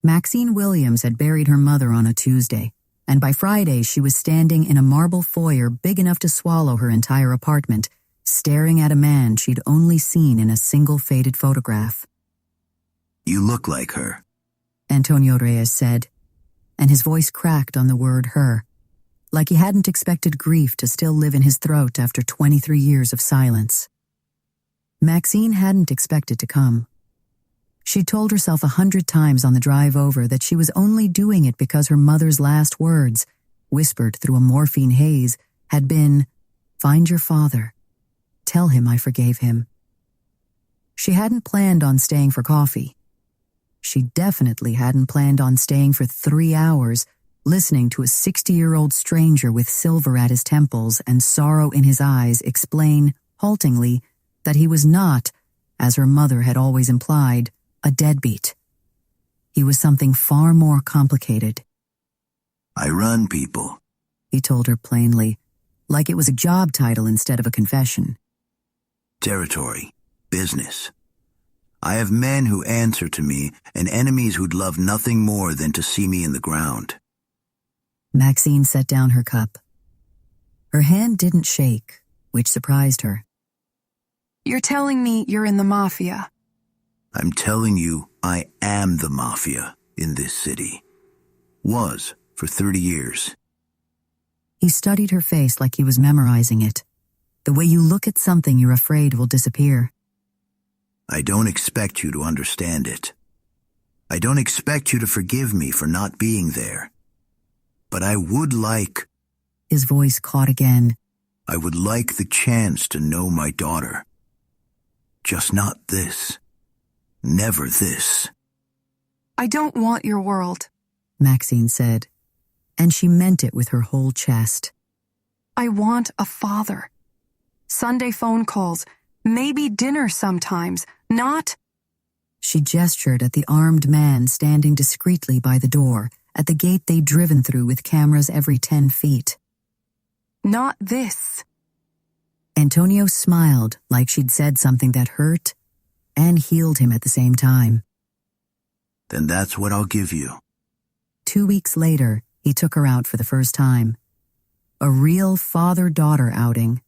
Maxine Williams had buried her mother on a Tuesday, and by Friday she was standing in a marble foyer big enough to swallow her entire apartment, staring at a man she'd only seen in a single faded photograph. "You look like her," Antonio Reyes said, and his voice cracked on the word her, like he hadn't expected grief to still live in his throat after 23 years of silence. Maxine hadn't expected to come. She'd told herself 100 times on the drive over that she was only doing it because her mother's last words, whispered through a morphine haze, had been, "Find your father. Tell him I forgave him." She hadn't planned on staying for coffee. She definitely hadn't planned on staying for 3 hours, listening to a 60-year-old stranger with silver at his temples and sorrow in his eyes explain, haltingly, that he was not, as her mother had always implied, a deadbeat. He was something far more complicated. "I run people," he told her plainly, like it was a job title instead of a confession. "Territory, business. I have men who answer to me and enemies who'd love nothing more than to see me in the ground." Maxine set down her cup. Her hand didn't shake, which surprised her. "You're telling me you're in the Mafia?" "I'm telling you, I am the Mafia in this city. Was for 30 years. He studied her face like he was memorizing it. The way you look at something you're afraid will disappear. I don't expect you to understand it. I don't expect you to forgive me for not being there. But I would like..." His voice caught again. "I would like the chance to know my daughter. Just not this. Never this." "I don't want your world," Maxine said, and she meant it with her whole chest. "I want a father. Sunday phone calls, maybe dinner sometimes, not..." She gestured at the armed man standing discreetly by the door, at the gate they'd driven through with cameras every 10 feet. "Not this." Antonio smiled like she'd said something that hurt and healed him at the same time. "Then that's what I'll give you." 2 weeks later, he took her out for the first time. A real father-daughter outing.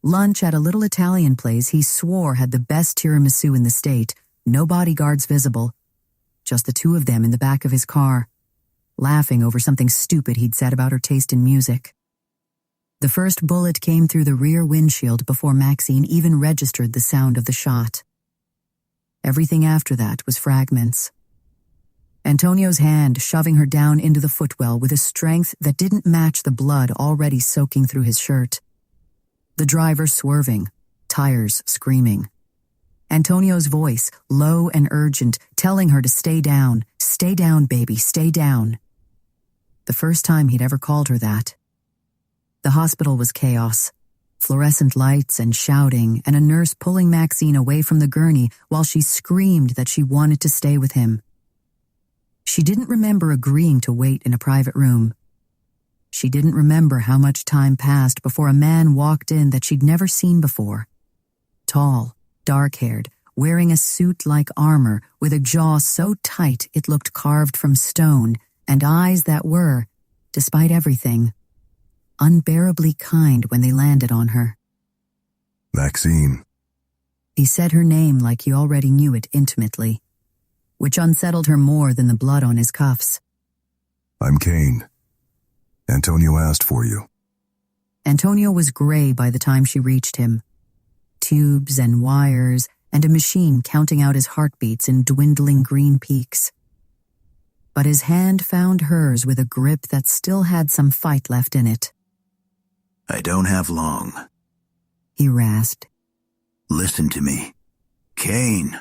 Lunch at a little Italian place he swore had the best tiramisu in the state, no bodyguards visible. Just the two of them in the back of his car, laughing over something stupid he'd said about her taste in music. The first bullet came through the rear windshield before Maxine even registered the sound of the shot. Everything after that was fragments. Antonio's hand shoving her down into the footwell with a strength that didn't match the blood already soaking through his shirt. The driver swerving, tires screaming. Antonio's voice, low and urgent, telling her to stay down, baby, stay down. The first time he'd ever called her that. The hospital was chaos. Fluorescent lights and shouting, and a nurse pulling Maxine away from the gurney while she screamed that she wanted to stay with him. She didn't remember agreeing to wait in a private room. She didn't remember how much time passed before a man walked in that she'd never seen before. Tall, dark-haired, wearing a suit like armor with a jaw so tight it looked carved from stone, and eyes that were, despite everything, unbearably kind when they landed on her. "Maxine." He said her name like he already knew it intimately, which unsettled her more than the blood on his cuffs. "I'm Kane. Antonio asked for you." Antonio was gray by the time she reached him. Tubes and wires and a machine counting out his heartbeats in dwindling green peaks. But his hand found hers with a grip that still had some fight left in it. "I don't have long," he rasped. "Listen to me. Kane."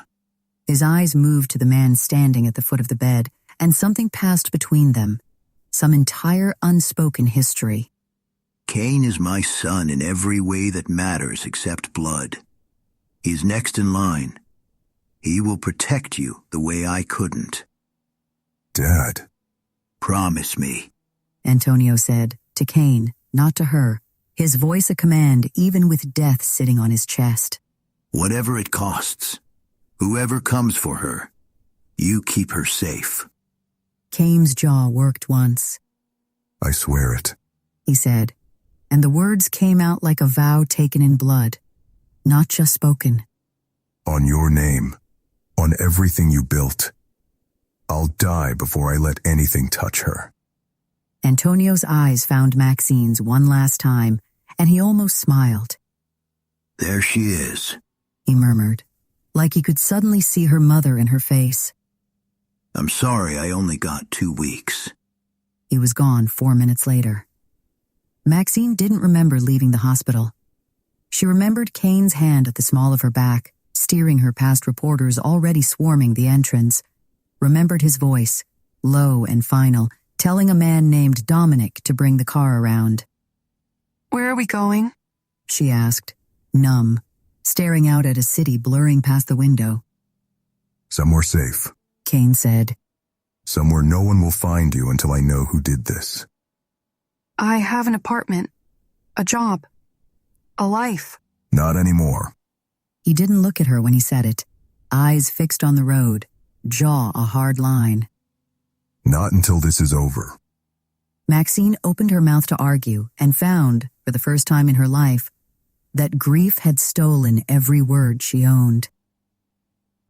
His eyes moved to the man standing at the foot of the bed, and something passed between them. Some entire unspoken history. "Kane is my son in every way that matters except blood. He's next in line. He will protect you the way I couldn't." "Dad." "Promise me," Antonio said, to Kane, not to her, his voice a command even with death sitting on his chest. "Whatever it costs, whoever comes for her, you keep her safe." Kane's jaw worked once. I swear it. He said, and the words came out like a vow taken in blood, not just spoken. On your name. On everything you built. I'll die before I let anything touch her. Antonio's eyes found Maxine's one last time, and he almost smiled. There she is. He murmured, like he could suddenly see her mother in her face. I'm sorry I only got 2 weeks. He was gone 4 minutes later. Maxine didn't remember leaving the hospital. She remembered Kane's hand at the small of her back, steering her past reporters already swarming the entrance. Remembered his voice, low and final, telling a man named Dominic to bring the car around. Where are we going? She asked, numb, staring out at a city blurring past the window. Somewhere safe. Kane said. Somewhere no one will find you until I know who did this. I have an apartment, a job, a life. Not anymore. He didn't look at her when he said it, eyes fixed on the road, jaw a hard line. Not until this is over. Maxine opened her mouth to argue and found, for the first time in her life, that grief had stolen every word she owned.